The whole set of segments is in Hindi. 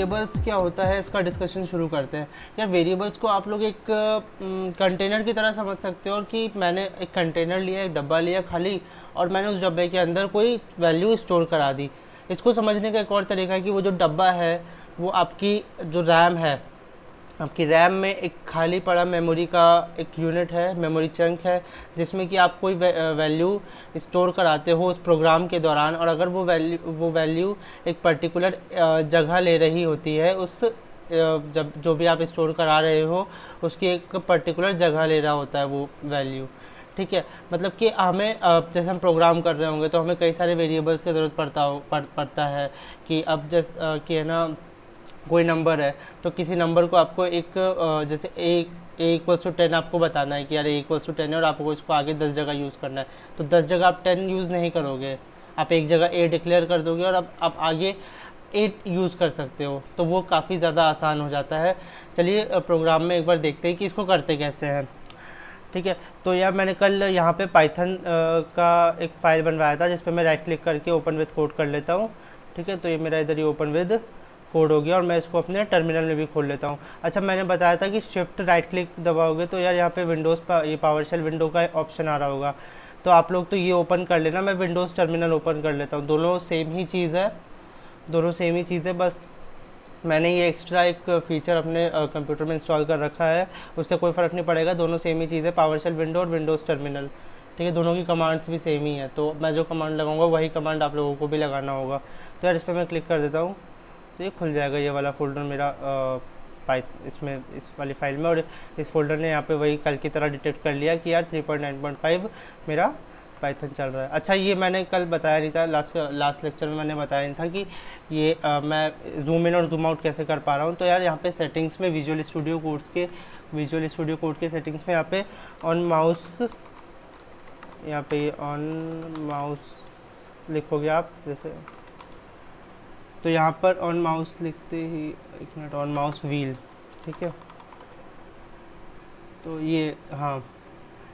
वेरिएबल्स क्या होता है इसका डिस्कशन शुरू करते हैं। यार वेरिएबल्स को आप लोग एक कंटेनर की तरह समझ सकते हो कि मैंने एक कंटेनर लिया, एक डब्बा लिया खाली, और मैंने उस डब्बे के अंदर कोई वैल्यू स्टोर करा दी। इसको समझने का एक और तरीका है कि वो जो डब्बा है वो आपकी जो रैम है, आपकी रैम में एक खाली पड़ा मेमोरी का एक यूनिट है, मेमोरी चंक है, जिसमें कि आप कोई वैल्यू स्टोर कराते हो उस प्रोग्राम के दौरान। और अगर वो वैल्यू एक पर्टिकुलर जगह ले रही होती है, उस जब जो भी आप स्टोर करा रहे हो उसकी एक पर्टिकुलर जगह ले रहा होता है वो वैल्यू। ठीक है, मतलब कि हमें जैसे हम प्रोग्राम कर रहे होंगे तो हमें कई सारे वेरिएबल्स की ज़रूरत पड़ता है कि अब कि है ना, कोई नंबर है तो किसी नंबर को आपको एक जैसे A=10 आपको बताना है कि यार A=10 है और आपको इसको आगे 10 जगह यूज़ करना है, तो 10 जगह आप 10 यूज़ नहीं करोगे, आप एक जगह A डिक्लेयर कर दोगे और अब आप आगे 8 यूज़ कर सकते हो, तो वो काफ़ी ज़्यादा आसान हो जाता है। चलिए प्रोग्राम में एक बार देखते हैं कि इसको करते कैसे हैं। ठीक है, तो यार मैंने कल यहाँ पे पाइथन का एक फ़ाइल बनवाया था जिस पे मैं राइट क्लिक करके ओपन विद कोड कर लेता हूँ। ठीक है, तो ये मेरा इधर ही ओपन विद कोड हो गया और मैं इसको अपने टर्मिनल में भी खोल लेता हूँ। अच्छा, मैंने बताया था कि शिफ्ट राइट क्लिक दबाओगे तो यार यहाँ पे विंडोज़ ये पावरशेल विंडो का ऑप्शन आ रहा होगा, तो आप लोग तो ये ओपन कर लेना, मैं विंडोज़ टर्मिनल ओपन कर लेता हूँ। दोनों सेम ही चीज़ है, बस मैंने ये एक्स्ट्रा एक फ़ीचर अपने कंप्यूटर में इंस्टॉल कर रखा है, उससे कोई फ़र्क नहीं पड़ेगा, दोनों सेम ही चीज़ है, पावरशेल विंडो और विंडोज़ टर्मिनल। ठीक है, दोनों की कमांड्स भी सेम ही है, तो मैं जो कमांड लगाऊंगा वही कमांड आप लोगों को भी लगाना होगा। तो यार इस पर मैं क्लिक कर देता हूँ तो ये खुल जाएगा ये वाला फ़ोल्डर मेरा इसमें इस वाली फ़ाइल में, और इस फोल्डर ने यहाँ पे वही कल की तरह डिटेक्ट कर लिया कि यार 3.9.5 मेरा पाइथन चल रहा है। अच्छा, ये मैंने कल बताया नहीं था, लास्ट लेक्चर में मैंने बताया नहीं था कि ये मैं जूम इन और जूम आउट कैसे कर पा रहा हूँ। तो यार यहाँ पे सेटिंग्स में विजुअल स्टूडियो कोड के सेटिंग्स में यहाँ पे ऑन माउस लिखोगे आप जैसे, तो यहाँ पर ऑन माउस लिखते ही एक मिनट, ऑन माउस व्हील, ठीक है, तो ये हाँ,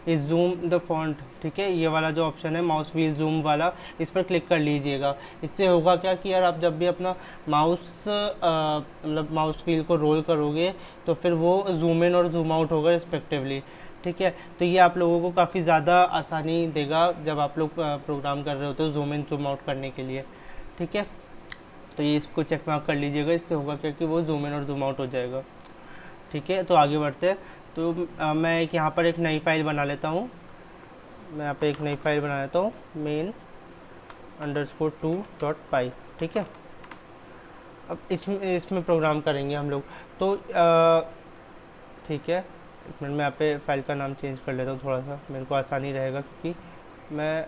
इस जूम द फॉन्ट, ठीक है, ये वाला जो ऑप्शन है माउस व्हील जूम वाला, इस पर क्लिक कर लीजिएगा। इससे होगा क्या कि यार आप जब भी अपना मतलब माउस व्हील को रोल करोगे तो फिर वो जूम इन और जूम आउट होगा रिस्पेक्टिवली। ठीक है, तो ये आप लोगों को काफ़ी ज़्यादा आसानी देगा जब आप लोग प्रोग्राम कर रहे होते हो जूम इन जूम आउट करने के लिए। ठीक है, तो ये इसको चेक मार्क कर लीजिएगा, इससे होगा क्या कि वो जूम इन और जूम आउट हो जाएगा। ठीक है, तो आगे बढ़ते हैं। तो मैं एक यहाँ पर एक नई फाइल बना लेता हूँ, मैं यहाँ पे एक नई फाइल बना लेता हूँ main_2.py। ठीक है, अब इसमें प्रोग्राम करेंगे हम लोग, तो ठीक है, एक मिनट मैं यहाँ पे फाइल का नाम चेंज कर लेता हूँ, थोड़ा सा मेरे को आसानी रहेगा, क्योंकि मैं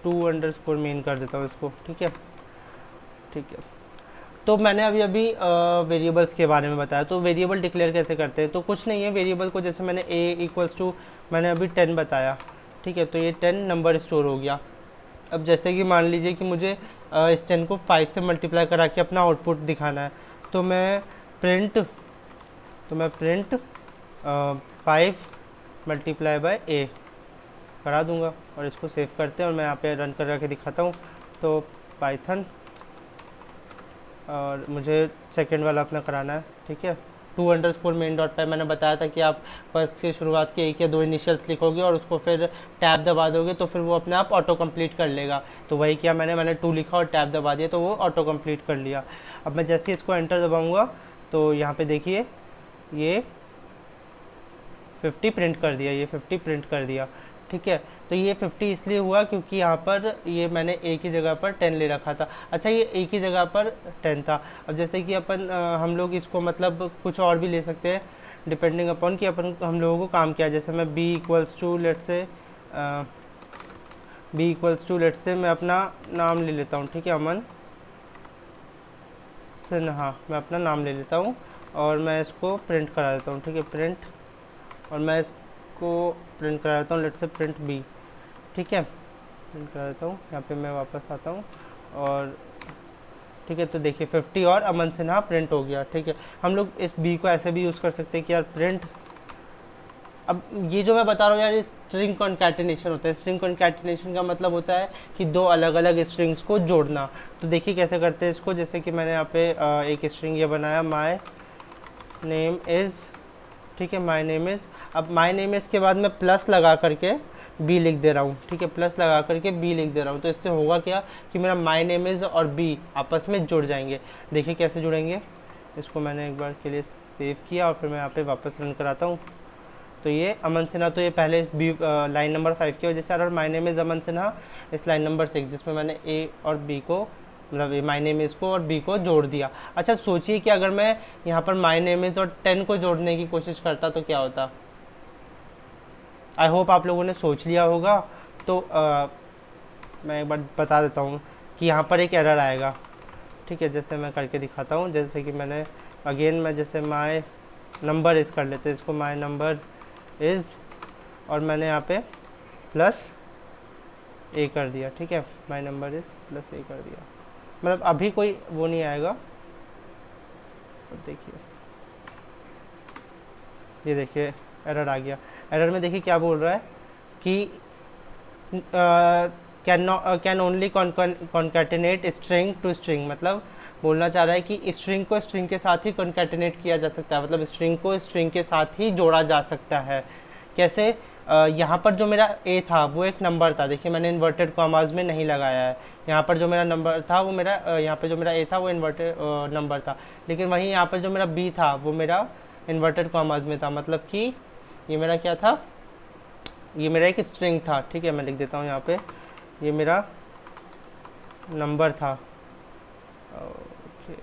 2_main कर देता हूँ इसको। ठीक है, तो मैंने अभी वेरिएबल्स के बारे में बताया, तो वेरिएबल डिक्लेयर कैसे करते हैं, तो कुछ नहीं है, वेरिएबल को जैसे मैंने मैंने अभी 10 बताया। ठीक है, तो ये 10 नंबर स्टोर हो गया। अब जैसे कि मान लीजिए कि मुझे इस 10 को 5 से मल्टीप्लाई करा के अपना आउटपुट दिखाना है, तो मैं प्रिंट 5 मल्टीप्लाई बाय a करा दूंगा, और इसको सेव करते हैं और मैं यहाँ पे रन करके दिखाता हूँ। तो पाइथन, और मुझे सेकंड वाला अपना कराना है। ठीक है, 2_main.py मैंने बताया था कि आप फर्स्ट की शुरुआत के 1 या 2 इनिशियल्स लिखोगे और उसको फिर टैब दबा दोगे तो फिर वो अपने आप ऑटो कंप्लीट कर लेगा। तो वही किया मैंने 2 लिखा और टैब दबा दिया तो वो ऑटो कंप्लीट कर लिया। अब मैं जैसे इसको एंटर दबाऊँगा तो यहाँ पे देखिए ये 50 प्रिंट कर दिया। ठीक है, तो ये 50 इसलिए हुआ क्योंकि यहाँ पर ये मैंने एक ही जगह पर 10 ले रखा था। अच्छा, ये एक ही जगह पर 10 था। अब जैसे कि हम लोग इसको मतलब कुछ और भी ले सकते हैं डिपेंडिंग अपॉन कि हम लोगों को काम किया। जैसे मैं b लेट से मैं अपना नाम ले लेता हूँ। ठीक है, अमन सिन्हा मैं अपना नाम ले लेता हूँ और मैं इसको प्रिंट करा देता हूँ। ठीक है, प्रिंट, और मैं इसको प्रिंट करा देता हूँ, लेट से प्रिंट b। ठीक है, प्रिंट करा देता हूँ, यहाँ पे मैं वापस आता हूँ और ठीक है, तो देखिए 50 और अमन सिन्हा प्रिंट हो गया। ठीक है, हम लोग इस b को ऐसे भी यूज़ कर सकते हैं कि यार प्रिंट अब ये जो मैं बता रहा हूँ यार, ये स्ट्रिंग कॉन्कैटिनेशन होता है। स्ट्रिंग कॉन्कैटिनेशन का मतलब होता है कि दो अलग अलग स्ट्रिंग्स को जोड़ना। तो देखिए कैसे करते हैं इसको। जैसे कि मैंने यहाँ पे एक स्ट्रिंग ये बनाया, माई नेम इज़, ठीक है, माई नेम इज़। अब माई नेम इज़ के बाद मैं प्लस लगा करके बी लिख दे रहा हूँ, ठीक है, प्लस लगा करके बी लिख दे रहा हूँ। तो इससे होगा क्या कि मेरा माई नेम इज़ और बी आपस में जुड़ जाएंगे। देखिए कैसे जुड़ेंगे। इसको मैंने एक बार के लिए सेव किया और फिर मैं यहाँ पे वापस रन कराता हूँ। तो ये अमन सिन्हा, तो ये पहले बी लाइन नंबर 5 की वजह से, और माई नेम इज़ अमन सिन्हा इस लाइन नंबर 6 जिसमें मैंने ए और बी को, मतलब माई नेम इज़ को और बी को जोड़ दिया। अच्छा सोचिए कि अगर मैं यहाँ पर माई नेम इज़ और 10 को जोड़ने की कोशिश करता तो क्या होता। आई होप आप लोगों ने सोच लिया होगा। तो मैं एक बार बता देता हूँ कि यहाँ पर एक एरर आएगा, ठीक है। जैसे मैं करके दिखाता हूँ। जैसे कि मैंने अगेन मैं जैसे माई नंबर इज़ कर लेते हैं इसको, माई नंबर इज़, और मैंने यहाँ पे प्लस ए कर दिया, ठीक है, माई नंबर इज़ प्लस ए कर दिया। मतलब अभी कोई वो नहीं आएगा। अब देखिए, ये देखिए एरर आ गया। एरर में देखिए क्या बोल रहा है कि can only concatenate string to string, मतलब बोलना चाह रहा है कि स्ट्रिंग को स्ट्रिंग के साथ ही कॉन्कैटिनेट किया जा सकता है, मतलब स्ट्रिंग को स्ट्रिंग के साथ ही जोड़ा जा सकता है। कैसे? यहाँ पर जो मेरा ए था वो एक नंबर था, देखिए मैंने इन्वर्टेड कॉमाज में नहीं लगाया है। यहाँ पर जो मेरा नंबर था वो मेरा यहाँ पर जो मेरा ए था वो इन्वर्टेड नंबर था, लेकिन वहीं यहाँ पर जो मेरा बी था वो मेरा इन्वर्टेड कॉमाज में था। मतलब कि ये मेरा क्या था, ये मेरा एक स्ट्रिंग था, ठीक है। मैं लिख देता हूँ यहाँ पे, ये मेरा नंबर था, ओके,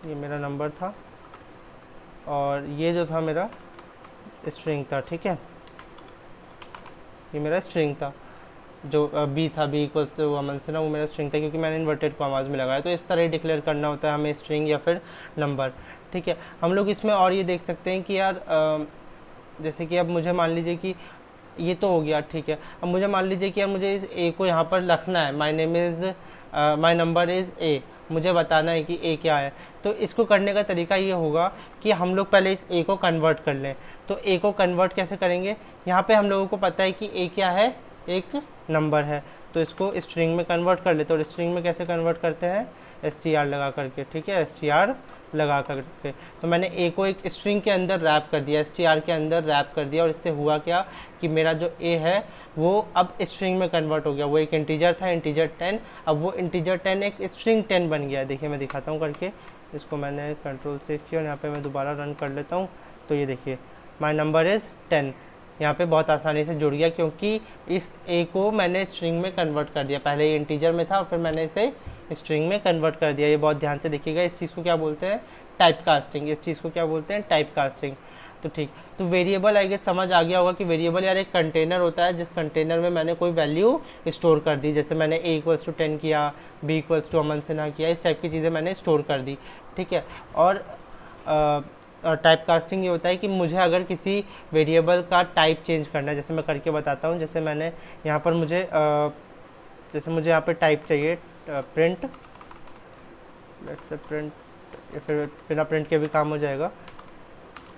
ये मेरा नंबर था और ये जो था मेरा स्ट्रिंग था, ठीक है। ये मेरा स्ट्रिंग था, जो बी था, बी इक्वल टू अमन से ना, वो मेरा स्ट्रिंग था क्योंकि मैंने इन्वर्टेड कॉमाज में लगाया। तो इस तरह ही डिक्लेयर करना होता है हमें स्ट्रिंग या फिर नंबर, ठीक है। हम लोग इसमें और ये देख सकते हैं कि यार जैसे कि अब मुझे मान लीजिए कि ये तो हो गया, ठीक है। अब मुझे मान लीजिए कि अब मुझे इस ए को यहाँ पर रखना है, my name is, my number is a, मुझे बताना है कि ए क्या है। तो इसको करने का तरीका ये होगा कि हम लोग पहले इस ए को कन्वर्ट कर लें। तो ए को कन्वर्ट कैसे करेंगे, यहाँ पे हम लोगों को पता है कि ए क्या है, एक नंबर है, तो इसको स्ट्रिंग में कन्वर्ट कर लेते हैं। और स्ट्रिंग में कैसे कन्वर्ट करते हैं, str लगा करके, ठीक है, str लगा करके। तो मैंने ए को एक स्ट्रिंग के अंदर रैप कर दिया, str के अंदर रैप कर दिया, और इससे हुआ क्या कि मेरा जो ए है वो अब स्ट्रिंग में कन्वर्ट हो गया। वो एक इंटीजर था, इंटीजर 10, अब वो इंटीजर 10 एक स्ट्रिंग 10 बन गया। देखिए मैं दिखाता हूँ करके, इसको मैंने कंट्रोल सेव किया और यहाँ पे मैं दोबारा रन कर लेता हूँ। तो ये देखिए माई नंबर इज़ 10 यहाँ पे बहुत आसानी से जुड़ गया, क्योंकि इस ए को मैंने स्ट्रिंग में कन्वर्ट कर दिया। पहले ये इंटीजर में था और फिर मैंने इसे स्ट्रिंग में कन्वर्ट कर दिया। ये बहुत ध्यान से देखिएगा, इस चीज़ को क्या बोलते हैं, टाइप कास्टिंग। इस चीज़ को क्या बोलते हैं, टाइप कास्टिंग। तो ठीक, तो वेरिएबल आई गेस समझ आ गया होगा कि वेरिएबल यार एक कंटेनर होता है जिस कंटेनर में मैंने कोई वैल्यू स्टोर कर दी। जैसे मैंने ए इक्वल्स टू 10 किया, बी इक्वल्स टू अमन सिन्हा किया, इस टाइप की चीज़ें मैंने स्टोर कर दी, ठीक है। और टाइप कास्टिंग ये होता है कि मुझे अगर किसी वेरिएबल का टाइप चेंज करना है, जैसे मैं करके बताता हूँ। जैसे मैंने यहाँ पर मुझे जैसे मुझे यहाँ पे टाइप चाहिए प्रिंट, लेट्स से प्रिंट, या फिर बिना प्रिंट के भी काम हो जाएगा,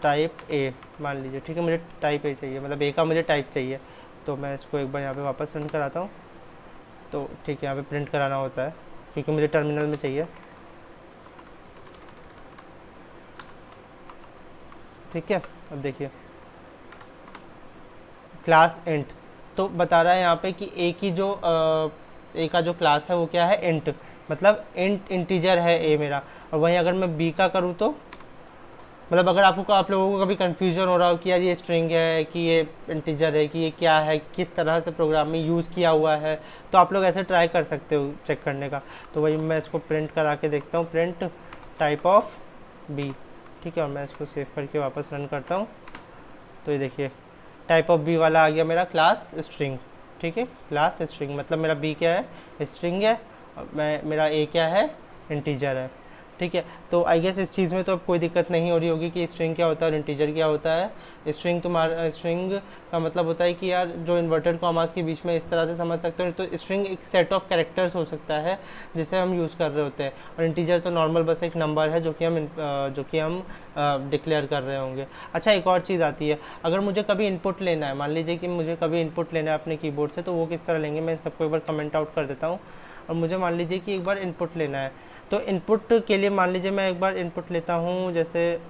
टाइप ए मान लीजिए, ठीक है। मुझे टाइप ए चाहिए, मतलब ए का मुझे टाइप चाहिए। तो मैं इसको एक बार यहाँ पे वापस रन कराता हूँ। तो ठीक है, यहाँ पे प्रिंट कराना होता है क्योंकि मुझे टर्मिनल में चाहिए, ठीक है। अब देखिए क्लास इंट, तो बता रहा है यहाँ पे कि ए की जो ए का जो क्लास है वो क्या है, इंट, मतलब इंट इंटीजर है ए मेरा। और वहीं अगर मैं बी का करूँ तो मतलब अगर आप लोगों को कभी कन्फ्यूजन हो रहा हो कि यार ये स्ट्रिंग है कि ये इंटीजर है कि ये क्या है, किस तरह से प्रोग्राम में यूज़ किया हुआ है, तो आप लोग ऐसे ट्राई कर सकते हो चेक करने का। तो वही मैं इसको प्रिंट करा के देखता हूँ, प्रिंट टाइप ऑफ बी, ठीक है। और मैं इसको सेव करके वापस रन करता हूँ। तो ये देखिए टाइप ऑफ बी वाला आ गया मेरा क्लास स्ट्रिंग, ठीक है, क्लास स्ट्रिंग, मतलब मेरा बी क्या है, स्ट्रिंग है, और मेरा ए क्या है, इंटीजर है, ठीक है। तो आई गेस इस चीज़ में तो अब कोई दिक्कत नहीं हो रही होगी कि स्ट्रिंग क्या होता है और इंटीजर क्या होता है। स्ट्रिंग का मतलब होता है कि यार जो इन्वर्टेड कॉमास के बीच में इस तरह से समझ सकते हो, तो स्ट्रिंग एक सेट ऑफ कैरेक्टर्स हो सकता है जिसे हम यूज़ कर रहे होते हैं, और इंटीजर तो नॉर्मल बस एक नंबर है जो कि हम डिक्लेयर कर रहे होंगे। अच्छा, एक और चीज़ आती है, अगर मुझे कभी इनपुट लेना है, मान लीजिए कि मुझे कभी इनपुट लेना है अपने कीबोर्ड से, तो वो किस तरह लेंगे, मैं सबको एक बार कमेंट आउट कर देता हूँ। और मुझे मान लीजिए कि एक बार इनपुट लेना है, तो इनपुट के लिए मान लीजिए मैं एक बार इनपुट लेता हूँ, जैसे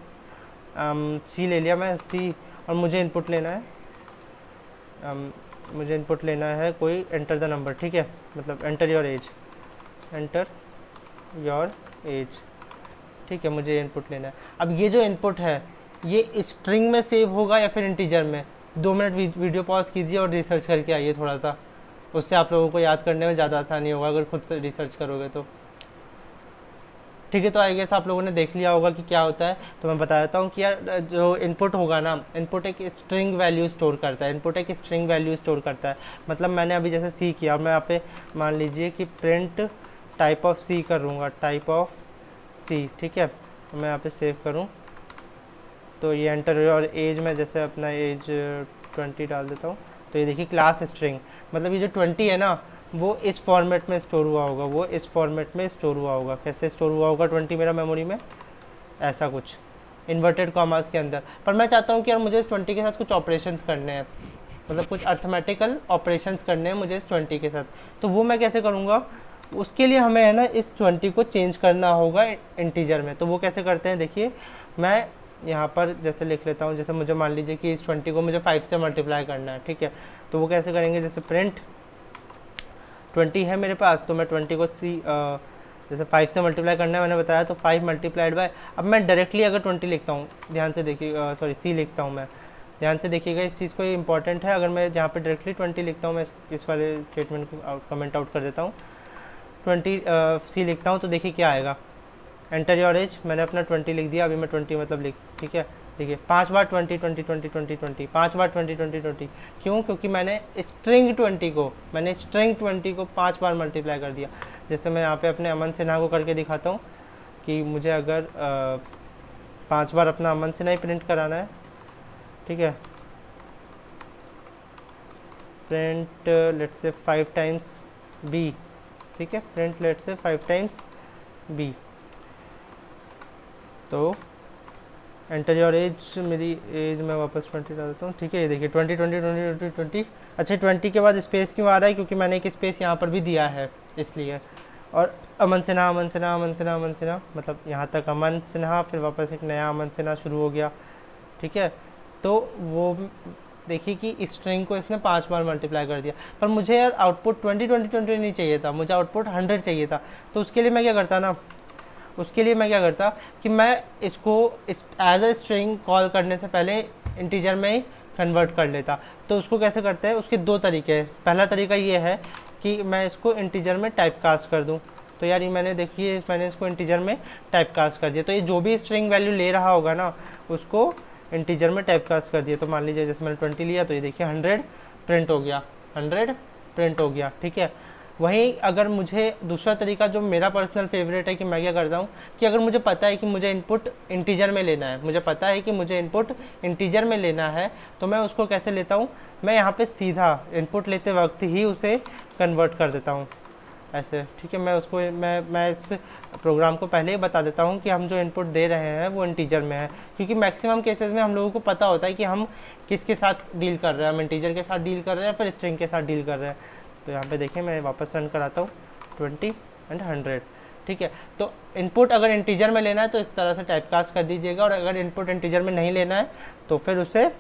सी ले लिया मैं, सी, और मुझे इनपुट लेना है मुझे इनपुट लेना है कोई एंटर द नंबर, ठीक है, मतलब enter your age, enter your age, ठीक है, मुझे इनपुट लेना है। अब ये जो इनपुट है ये स्ट्रिंग में सेव होगा या फिर इंटीजर में? 2 मिनट वीडियो पॉज कीजिए और रिसर्च करके आइए थोड़ा सा, उससे आप लोगों को याद करने में ज़्यादा आसानी होगा अगर खुद से रिसर्च करोगे तो। ठीक है, तो आई गेस आप लोगों ने देख लिया होगा कि क्या होता है। तो मैं बता देता हूँ कि यार जो इनपुट होगा ना, इनपुट एक स्ट्रिंग वैल्यू स्टोर करता है, इनपुट एक स्ट्रिंग वैल्यू स्टोर करता है। मतलब मैंने अभी जैसे सी किया, मैं यहाँ पे मान लीजिए कि प्रिंट टाइप ऑफ सी करूँगा, टाइप ऑफ सी, ठीक है, मैं यहाँ पे सेव करूँ, तो ये एंटर और एज में जैसे अपना एज 20 डाल देता हूँ, तो ये देखिए क्लास स्ट्रिंग, मतलब ये जो 20 है ना वो इस फॉर्मेट में स्टोर हुआ होगा, वो इस फॉर्मेट में स्टोर हुआ होगा। कैसे स्टोर हुआ होगा 20 मेरा मेमोरी में? ऐसा कुछ इन्वर्टेड कॉमास के अंदर। पर मैं चाहता हूँ कि यार मुझे इस 20 के साथ कुछ ऑपरेशंस करने हैं, मतलब कुछ अर्थमेटिकल ऑपरेशंस करने हैं मुझे इस 20 के साथ। तो वो मैं कैसे करूँगा? उसके लिए हमें है ना इस 20 को चेंज करना होगा इंटीजर में। तो वो कैसे करते हैं, देखिए मैं यहाँ पर जैसे लिख लेता हूँ, जैसे मुझे मान लीजिए कि इस 20 को मुझे 5 से मल्टीप्लाई करना है, ठीक है। तो वो कैसे करेंगे, जैसे प्रिंट 20 है मेरे पास, तो मैं 20 को जैसे 5 से मल्टीप्लाई करना है मैंने बताया, तो 5 मल्टीप्लाइड बाय, अब मैं डायरेक्टली अगर 20 लिखता हूँ, ध्यान से देखिए, सॉरी सी लिखता हूँ मैं, ध्यान से देखिएगा इस चीज़ को, ये इंपॉर्टेंट है। अगर मैं जहाँ पे डायरेक्टली 20 लिखता हूँ, मैं इस वाले स्टेटमेंट को कमेंट आउट कर देता हूँ, 20 सी लिखता हूँ, तो देखिए क्या आएगा, एंटर योर एज, मैंने अपना 20 लिख दिया, अभी मैं 20 मतलब लिख, ठीक है। देखिए 5 बार 20 20 20 20 20, 5 बार 20 20 20, क्यों? क्योंकि मैंने स्ट्रिंग 20 को 5 बार मल्टीप्लाई कर दिया। जैसे मैं यहाँ पे अपने अमन सिन्हा को करके दिखाता हूँ कि मुझे अगर 5 बार अपना अमन सिन्हा ही प्रिंट कराना है, ठीक है, प्रिंट लेट से 5 टाइम्स बी, ठीक है, प्रिंट लेट से 5 टाइम्स बी, तो एंटर योर एज, मेरी एज मैं वापस 20 डाल देता हूँ, ठीक है। ये देखिए 20 20 20 20 20। अच्छा 20 के बाद स्पेस क्यों आ रहा है? क्योंकि मैंने एक स्पेस यहाँ पर भी दिया है इसलिए। और अमन सिन्हा अमन सिन्हा अमन सिन्हा अमन सिन्हा, मतलब यहाँ तक अमन सिन्हा, फिर वापस एक नया अमन सिन्हा शुरू हो गया, ठीक है। तो वो देखिए कि स्ट्रिंग को इसने 5 बार मल्टीप्लाई कर दिया। पर मुझे यार आउटपुट 20 20 20 नहीं चाहिए था, मुझे आउटपुट 100 चाहिए था। तो उसके लिए मैं क्या करता कि मैं इसको एज अ स्ट्रिंग कॉल करने से पहले इंटीजर में ही कन्वर्ट कर लेता। तो उसको कैसे करते हैं, उसके 2 तरीके हैं। पहला तरीका ये है कि मैं इसको इंटीजर में टाइप कास्ट कर दूँ। तो यार ये मैंने इसको इंटीजर में टाइप कास्ट कर दिया, तो ये जो भी स्ट्रिंग वैल्यू ले रहा होगा ना उसको इंटीजर में टाइप कास्ट कर दिया। तो मान लीजिए जैसे मैंने 20 लिया, तो ये देखिए 100 प्रिंट हो गया, 100 प्रिंट हो गया, ठीक है। वहीं अगर मुझे दूसरा तरीका जो मेरा पर्सनल फेवरेट है कि मैं क्या करता हूँ कि अगर मुझे पता है कि मुझे इनपुट इंटीजर में लेना है, तो मैं उसको कैसे लेता हूँ, मैं यहाँ पे सीधा इनपुट लेते वक्त ही उसे कन्वर्ट कर देता हूँ ऐसे, ठीक है। मैं इस प्रोग्राम को पहले ही बता देता हूँ कि हम जो इनपुट दे रहे हैं वो इंटीजर में है, क्योंकि मैक्सिमम केसेस में हम लोगों को पता होता है कि हम किसके साथ डील कर रहे हैं, हम इंटीजर के साथ डील कर रहे हैं फिर स्ट्रिंग के साथ डील कर रहे हैं। तो यहाँ पे देखिए मैं वापस रन कराता हूँ 20 एंड 100, ठीक है। तो इनपुट अगर इंटीजर में लेना है तो इस तरह से टाइपकास्ट कर दीजिएगा, और अगर इनपुट इंटीजर में नहीं लेना है तो फिर उसे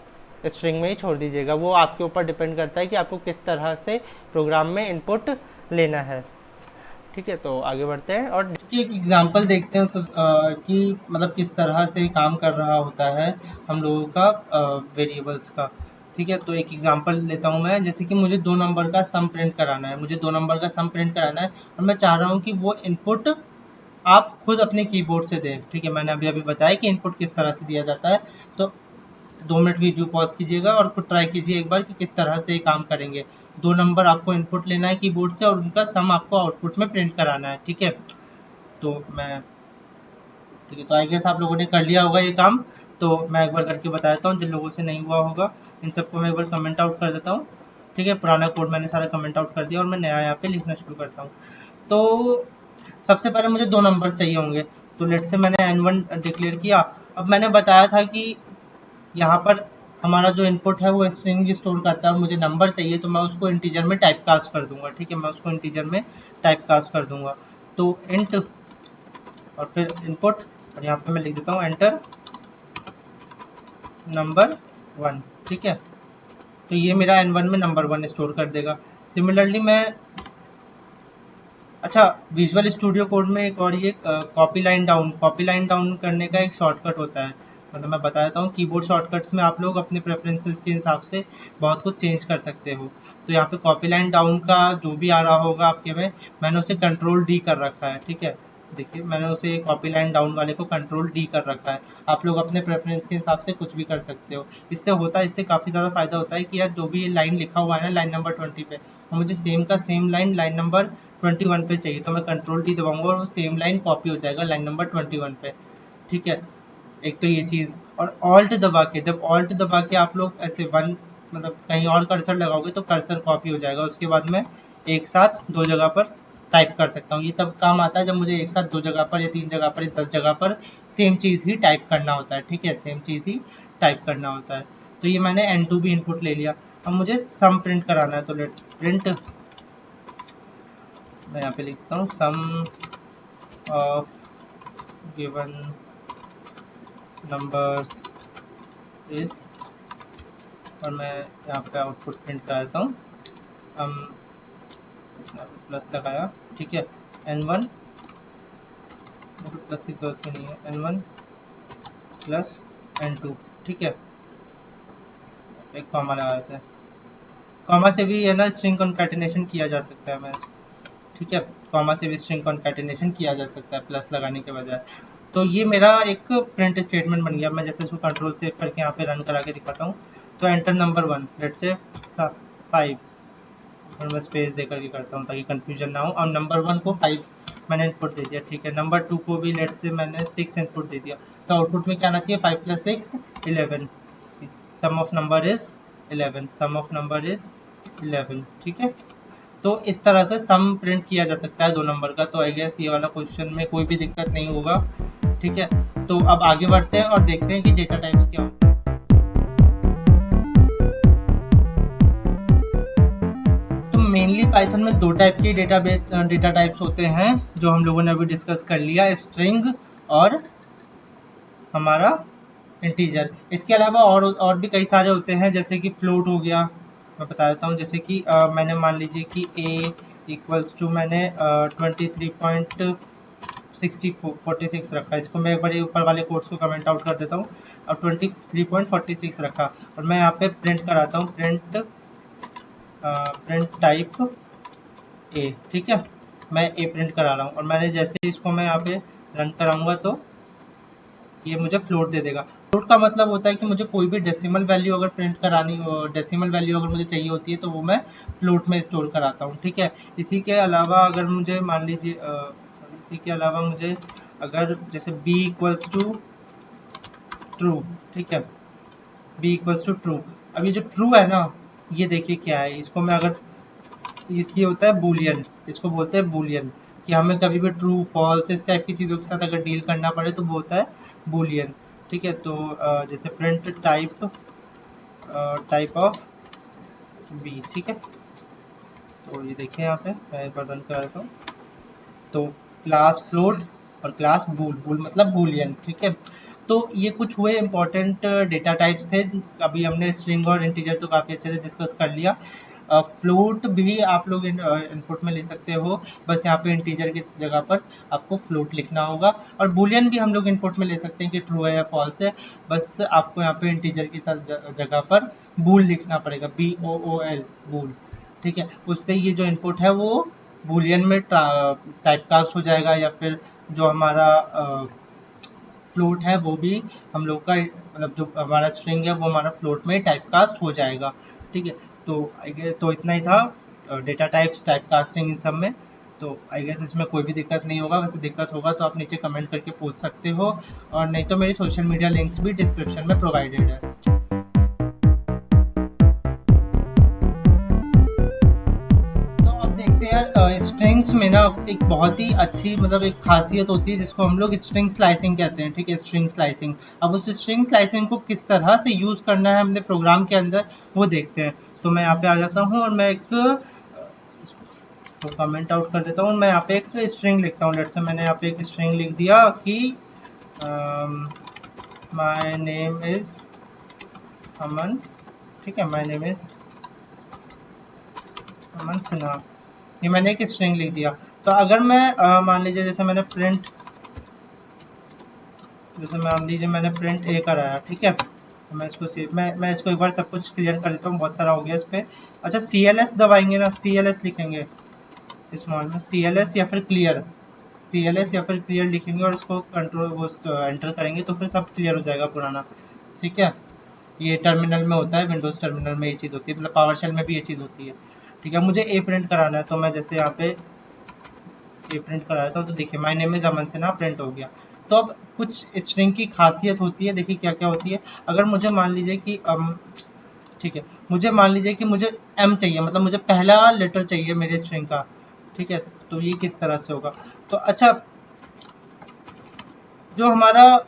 स्ट्रिंग में ही छोड़ दीजिएगा। वो आपके ऊपर डिपेंड करता है कि आपको किस तरह से प्रोग्राम में इनपुट लेना है, ठीक है। तो आगे बढ़ते हैं और एक एग्जांपल देखते हैं कि मतलब किस तरह से काम कर रहा होता है हम लोगों का वेरिएबल्स का, ठीक है। तो एक एग्जांपल लेता हूँ मैं, जैसे कि मुझे 2 नंबर का सम प्रिंट कराना है, और मैं चाह रहा हूँ कि वो इनपुट आप खुद अपने कीबोर्ड से दें, ठीक है। मैंने अभी बताया कि इनपुट किस तरह से दिया जाता है। तो 2 मिनट वीडियो पॉज कीजिएगा और खुद ट्राई कीजिए एक बार कि किस तरह से ये काम करेंगे। 2 नंबर आपको इनपुट लेना है कीबोर्ड से और उनका सम आपको आउटपुट में प्रिंट कराना है, ठीक है। तो मैं ठीक है, तो आई गेस आप लोगों ने कर लिया होगा ये काम। तो मैं एक बार करके बता देता हूँ, जिन लोगों से नहीं हुआ होगा इन सबको मैं एक बार कमेंट आउट कर देता हूँ। ठीक है, पुराना कोड मैंने सारा कमेंट आउट कर दिया और मैं नया यहाँ पे लिखना शुरू करता हूँ। तो सबसे पहले मुझे दो नंबर चाहिए होंगे, तो लेट से मैंने n1 डिक्लेयर किया। अब मैंने बताया था कि यहाँ पर हमारा जो इनपुट है वो स्ट्रिंग स्टोर करता है और मुझे नंबर चाहिए, तो मैं उसको इंटीजर में टाइप कास्ट कर दूंगा। ठीक है, मैं उसको इंटीजर में टाइप कास्ट कर दूंगा। तो इंट और फिर इनपुट, और यहाँ पे मैं लिख देता हूँ एंटर नंबर 1। ठीक है, तो ये मेरा n1 में नंबर 1 स्टोर कर देगा। सिमिलरली मैं, अच्छा, विजुअल स्टूडियो कोड में एक और ये कॉपी लाइन डाउन करने का एक शॉर्टकट होता है। मतलब मैं बता देता हूँ, कीबोर्ड शॉर्टकट्स में आप लोग अपने प्रेफरेंसेस के हिसाब से बहुत कुछ चेंज कर सकते हो। तो यहाँ पे कॉपी लाइन डाउन का जो भी आ रहा होगा आपके में, मैंने उसे कंट्रोल डी कर रखा है। ठीक है, देखिए मैंने उसे कॉपी लाइन डाउन वाले को कंट्रोल डी कर रखा है। आप लोग अपने प्रेफरेंस के हिसाब से कुछ भी कर सकते हो। इससे काफ़ी ज़्यादा फायदा होता है कि यार जो भी लाइन लिखा हुआ है ना लाइन नंबर 20 पे, और मुझे सेम का सेम लाइन नंबर 21 पे चाहिए, तो मैं कंट्रोल डी दबाऊंगा और वो सेम लाइन कॉपी हो जाएगा लाइन नंबर 21 पे। ठीक है, एक तो ये चीज़। और ऑल्ट दबा के, जब ऑल्ट दबा के आप लोग ऐसे वन, मतलब कहीं और कर्सर लगाओगे तो कर्सर कॉपी हो जाएगा। उसके बाद मैं एक साथ दो जगह पर टाइप कर सकता हूँ। ये तब काम आता है जब मुझे एक साथ दो जगह पर या तीन जगह पर या 10 जगह पर सेम चीज़ ही टाइप करना होता है। ठीक है, सेम चीज़ ही टाइप करना होता है। तो ये मैंने n2 भी इनपुट ले लिया। अब मुझे सम प्रिंट कराना है, तो लेट प्रिंट, मैं यहाँ पे लिखता हूँ सम ऑफ गिवन नंबर्स इज, और मैं यहाँ पे आउटपुट प्रिंट करा देता हूँ। हम प्लस लगाया। ठीक है, n1, प्लस की जरूरत नहीं है, n1 प्लस n2। ठीक है, एक कॉमा लगा देते हैं। कॉमा से भी है ना स्ट्रिंग कॉन्कैटिनेशन किया जा सकता है मैं, ठीक है, कॉमा से भी स्ट्रिंग कॉन्कैटिनेशन किया जा सकता है प्लस लगाने के बजाय। तो ये मेरा एक प्रिंट स्टेटमेंट बन गया। मैं जैसे इसको कंट्रोल सेव करके यहाँ पे रन करा के दिखाता हूँ। तो एंटर नंबर 1, लेट से 5, और मैं स्पेस दे करके करता हूँ ताकि कंफ्यूजन ना हो। और नंबर 1 को 5 मैंने इनपुट दे दिया। ठीक है, नंबर 2 को भी लेट से मैंने 6 इनपुट दे दिया। तो आउटपुट में क्या आना चाहिए, 5 + 6 11। Sum of number is 11, sum of number is 11। ठीक है, तो इस तरह से सम प्रिंट किया जा सकता है दो नंबर का। तो आई गेस ये वाला क्वेश्चन में कोई भी दिक्कत नहीं होगा। ठीक है, तो अब आगे बढ़ते हैं और देखते हैं कि डेटा टाइप्स क्या होते हैं। तो मेनली पाइथन में दो टाइप के डेटा टाइप्स होते हैं जो हम लोगों ने अभी डिस्कस कर लिया, स्ट्रिंग और हमारा इंटीजर। इसके अलावा और भी कई सारे होते हैं, जैसे कि फ्लोट हो गया। मैं बता देता हूँ, जैसे कि मैंने मान लीजिए कि a इक्वल्स टू मैंने 23.46 रखा। इसको मैं एक बार ऊपर वाले कोड्स को कमेंट आउट कर देता हूँ। और 23.46 रखा, और मैं यहाँ पे प्रिंट कराता हूँ, प्रिंट टाइप ए। ठीक है, मैं ए प्रिंट करा रहा हूँ, और मैंने जैसे इसको मैं यहाँ पे रन कराऊंगा तो ये मुझे फ्लोट दे देगा। फ्लोट का मतलब होता है कि मुझे कोई भी डेसिमल वैल्यू अगर प्रिंट करानी हो, डेसिमल वैल्यू अगर मुझे चाहिए होती है तो वो मैं फ्लोट में स्टोर कराता हूँ। ठीक है, इसी के अलावा अगर मुझे मान लीजिए इसी के अलावा मुझे अगर जैसे b इक्वल्स टू ट्रू, ठीक है, b इक्वल्स टू ट्रू। अब ये जो ट्रू है ना, ये देखिए क्या है, इसको मैं अगर, इसकी होता है बूलियन, इसको बोलते हैं बूलियन, कि हमें कभी भी ट्रू फॉल्स इस टाइप की चीज़ों के साथ अगर डील करना पड़े तो वो होता है बूलियन। ठीक है, तो जैसे प्रिंट टाइप ऑफ बी। ठीक है, तो ये देखिए यहाँ पे मैं एक बार रन कर देता हूँ। तो क्लास फ्लोट और क्लास बूल मतलब बूलियन। ठीक है, तो ये कुछ हुए इंपॉर्टेंट डेटा टाइप्स थे। अभी हमने स्ट्रिंग और इंटीजर तो काफ़ी अच्छे से डिस्कस कर लिया। फ्लोट भी आप लोग इनपुट में ले सकते हो, बस यहाँ पे इंटीजर की जगह पर आपको फ्लोट लिखना होगा। और बूलियन भी हम लोग इनपुट में ले सकते हैं कि ट्रू है या फॉल्स है, बस आपको यहाँ पे इंटीजर की जगह पर बूल लिखना पड़ेगा, BOOL, बूल। ठीक है, उससे ये जो इनपुट है वो बूलियन में टाइपकास्ट हो जाएगा, या फिर जो हमारा फ्लोट है वो भी हम लोग का, मतलब जो हमारा स्ट्रिंग है वो हमारा फ्लोट में टाइपकास्ट हो जाएगा। ठीक है, तो आई गेस तो इतना ही था डेटा टाइप्स, टाइपकास्टिंग, इन सब में। तो आई गेस इसमें कोई भी दिक्कत नहीं होगा। वैसे दिक्कत होगा तो आप नीचे कमेंट करके पूछ सकते हो, और नहीं तो मेरी सोशल मीडिया लिंक्स भी डिस्क्रिप्शन में प्रोवाइडेड है। तो अब देखते हैं यार, स्ट्रिंग्स में ना एक बहुत ही अच्छी मतलब एक खासियत होती है जिसको हम लोग स्ट्रिंग स्लाइसिंग कहते हैं। ठीक है, स्ट्रिंग स्लाइसिंग। अब उस स्ट्रिंग स्लाइसिंग को किस तरह से यूज़ करना है हमने प्रोग्राम के अंदर, वो देखते हैं। तो मैं यहाँ पे आ जाता हूँ और मैं एक तो कमेंट आउट कर देता हूँ। मैं यहाँ पे एक स्ट्रिंग लिखता हूँ। लेट्स से मैंने यहाँ पे एक स्ट्रिंग लिख दिया कि माय नेम इज अमन। ठीक है, माय नेम इज अमन सिन्हा। ये मैंने एक स्ट्रिंग लिख दिया। तो अगर मैं मान लीजिए जैसे मैंने प्रिंट, जैसे मान लीजिए मैंने प्रिंट ए कराया। ठीक है, तो मैं इसको मैं इसको एक बार सब कुछ क्लियर कर देता हूँ, बहुत सारा हो गया इस पर। अच्छा, सी एल एस दबाएंगे ना, सी एल एस लिखेंगे स्मॉल में, सी एल एस या फिर क्लियर, सी एल एस या फिर क्लियर लिखेंगे और उसको कंट्रोल वो एंटर करेंगे तो फिर सब क्लियर हो जाएगा पुराना। ठीक है, ये टर्मिनल में होता है, विंडोज़ टर्मिनल में ये चीज़ होती है, मतलब पावर शेल में भी ये चीज़ होती है। ठीक है, मुझे ए प्रिंट कराना है तो मैं जैसे यहाँ पे ए प्रिंट कराया था, तो देखिए my name is Aman Sinha print हो गया। तो अब कुछ स्ट्रिंग की खासियत होती है, देखिए क्या क्या होती है। अगर मुझे मान लीजिए कि ठीक है, मुझे मान लीजिए कि मुझे एम चाहिए, मतलब मुझे पहला लेटर चाहिए मेरे स्ट्रिंग का। ठीक है, तो ये किस तरह से होगा। तो अच्छा, जो हमारा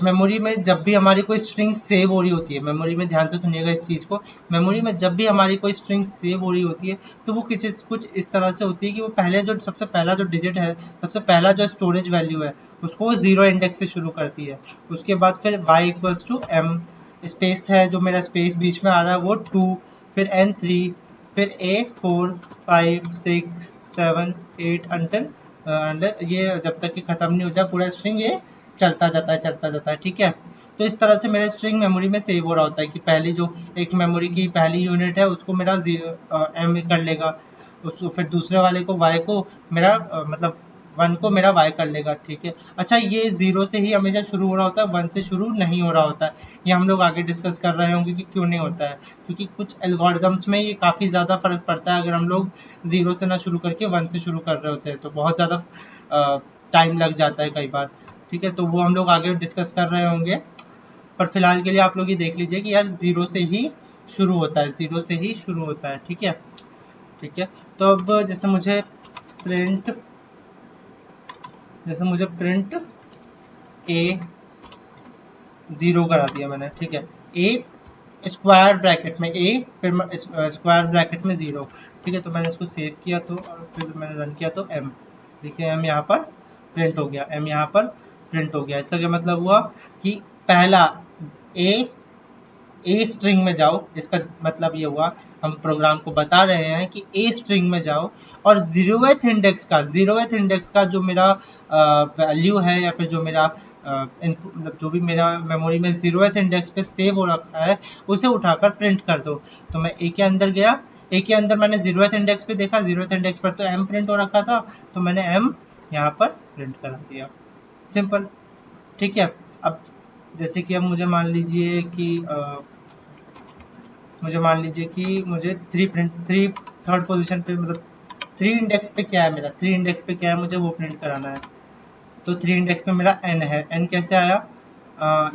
मेमोरी में जब भी हमारी कोई स्ट्रिंग सेव हो रही होती है, मेमोरी में ध्यान से सुनिएगा इस चीज़ को, मेमोरी में जब भी हमारी कोई स्ट्रिंग सेव हो रही होती है तो वो कुछ इस तरह से होती है कि वो पहले जो सबसे पहला जो डिजिट है, सबसे पहला जो स्टोरेज वैल्यू है उसको वो जीरो इंडेक्स से शुरू करती है। उसके बाद फिर y equals to m, space है जो मेरा स्पेस बीच में आ रहा है वो 2, फिर एन 3, फिर ए 4 5 6 7 8 अंटिल ये जब तक कि ख़त्म नहीं हो जाए पूरा स्ट्रिंग, ये चलता जाता है। ठीक है, तो इस तरह से मेरा स्ट्रिंग मेमोरी में सेव हो रहा होता है कि पहली जो एक मेमोरी की पहली यूनिट है उसको मेरा एम कर लेगा, उसको फिर दूसरे वाले को वाई को मेरा मतलब वन को मेरा वाई कर लेगा। ठीक है, अच्छा, ये जीरो से ही हमेशा शुरू हो रहा होता है, वन से शुरू नहीं हो रहा होता है। ये हम लोग आगे डिस्कस कर रहे होंगे कि क्यों नहीं होता है, क्योंकि कुछ एल्गोरिदम्स में ये काफ़ी ज़्यादा फर्क पड़ता है। अगर हम लोग जीरो से ना शुरू करके वन से शुरू कर रहे होते हैं तो बहुत ज़्यादा टाइम लग जाता है कई बार। ठीक है, तो वो हम लोग आगे डिस्कस कर रहे होंगे, पर फिलहाल के लिए आप लोग ये देख लीजिए कि यार जीरो से ही शुरू होता है, जीरो से ही शुरू होता है। ठीक है, ठीक है। तो अब प्रिंट जैसे मुझे प्रिंट ए जीरो करा दिया मैंने। ठीक है, ए स्क्वायर ब्रैकेट में ए, फिर स्क्वायर ब्रैकेट में जीरो। ठीक है, तो मैंने इसको सेव किया तो और फिर मैंने रन किया तो एम, देखिए एम यहाँ पर प्रिंट हो गया, एम यहाँ पर प्रिंट हो गया। इसका क्या मतलब हुआ कि पहला ए स्ट्रिंग में जाओ, इसका मतलब ये हुआ हम प्रोग्राम को बता रहे हैं कि ए स्ट्रिंग में जाओ और जीरोवेथ इंडेक्स का जो मेरा वैल्यू है या फिर जो मेरा मतलब जो भी मेरा मेमोरी में जीरोवेथ इंडेक्स पे सेव हो रखा है उसे उठाकर प्रिंट कर दो। तो मैं ए के अंदर गया, ए के अंदर मैंने जीरोवेथ इंडेक्स पे देखा, जीरोवेथ इंडेक्स पर तो एम प्रिंट हो रखा था, तो मैंने एम यहाँ पर प्रिंट करा दिया, सिंपल। ठीक है, अब जैसे कि अब मुझे थ्री थर्ड पोजीशन पे मतलब थ्री इंडेक्स पे क्या है मेरा, थ्री इंडेक्स पे क्या है मुझे वो प्रिंट कराना है। तो थ्री इंडेक्स पे मेरा एन है, एन कैसे आया,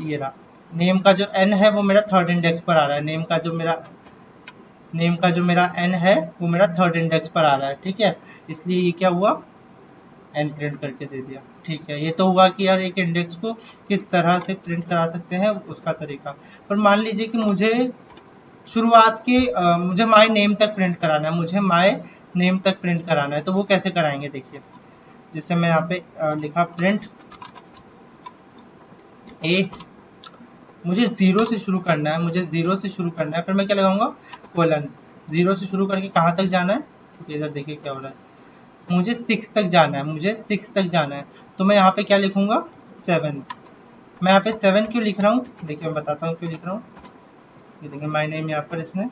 ये रहा। नेम का जो एन है वो मेरा थर्ड इंडेक्स पर आ रहा है, नेम का जो मेरा एन है वो मेरा थर्ड इंडेक्स पर आ रहा है। ठीक है, इसलिए ये क्या हुआ, एन प्रिंट करके दे दिया। ठीक है, ये तो हुआ कि यार एक इंडेक्स को किस तरह से प्रिंट करा सकते हैं उसका तरीका। पर मान लीजिए कि मुझे माय नेम तक प्रिंट कराना है, मुझे माय नेम तक प्रिंट कराना है, तो वो कैसे कराएंगे देखिए। जिससे मैं यहाँ पे लिखा प्रिंट ए, मुझे जीरो से शुरू करना है, फिर मैं क्या लगाऊंगा, कोलन। जीरो से शुरू करके कहाँ तक जाना है, तो इधर देखिए क्या हो रहा है, मुझे सिक्स तक जाना है, तो मैं यहाँ पे क्या लिखूंगा, 7। मैं यहाँ पे 7 क्यों लिख रहा हूँ, देखिए मैं बताता हूँ क्यों लिख रहा हूँ। ये देखिए माय नेम यहाँ पर इसने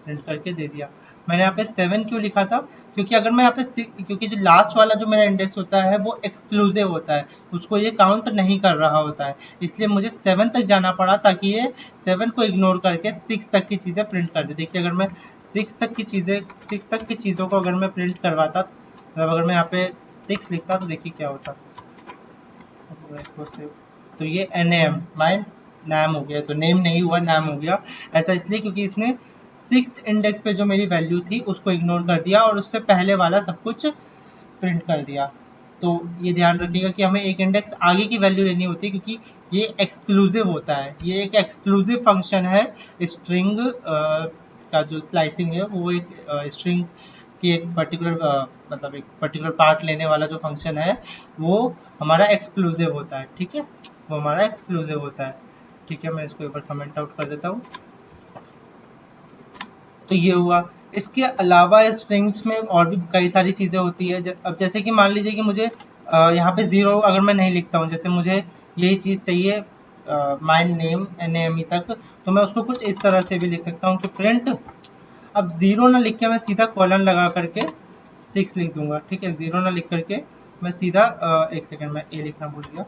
प्रिंट करके दे दिया। मैंने यहाँ पे 7 क्यों लिखा था, क्योंकि अगर मैं यहाँ पे क्योंकि जो लास्ट वाला जो मेरा इंडेक्स होता है वो एक्सक्लूसिव होता है, उसको ये काउंट नहीं कर रहा होता है, इसलिए मुझे 7 तक जाना पड़ा ताकि ये 7 को इग्नोर करके 6 तक की चीज़ें प्रिंट कर दे। देखिए अगर मैं 6 तक की चीज़ों को अगर मैं प्रिंट करवाता मतलब अगर मैं यहाँ पे 6 लिखता तो देखिए क्या होता। तो ये NAM माय नाम हो गया, तो नेम नहीं हुआ, नाम हो गया। ऐसा इसलिए क्योंकि इसने 6th इंडेक्स पे जो मेरी वैल्यू थी उसको इग्नोर कर दिया और उससे पहले वाला सब कुछ प्रिंट कर दिया। तो ये ध्यान रखिएगा कि हमें एक इंडेक्स आगे की वैल्यू लेनी होती है, क्योंकि ये एक्सक्लूसिव होता है, ये एक एक्सक्लूसिव फंक्शन है। स्ट्रिंग का जो स्लाइसिंग है वो एक स्ट्रिंग की एक पर्टिकुलर मतलब एक पर्टिकुलर पार्ट लेने वाला जो फंक्शन है वो हमारा एक्सक्लूसिव होता है। ठीक है, वो हमारा एक्सक्लूसिव होता है। ठीक है, मैं इसको एक बार कमेंट आउट कर देता हूँ। तो ये हुआ। इसके अलावा स्ट्रिंग्स में और भी कई सारी चीज़ें होती है। अब जैसे कि मान लीजिए कि मुझे यहाँ पे ज़ीरो अगर मैं नहीं लिखता हूँ, जैसे मुझे यही चीज़ चाहिए माय नेम NAME तक, तो मैं उसको कुछ इस तरह से भी लिख सकता हूँ कि प्रिंट, अब ज़ीरो ना लिख के मैं सीधा कॉलन लगा करके 6 लिख दूंगा। ठीक है, ज़ीरो ना लिख करके मैं सीधा एक सेकेंड, मैं ए लिखना भूल गया।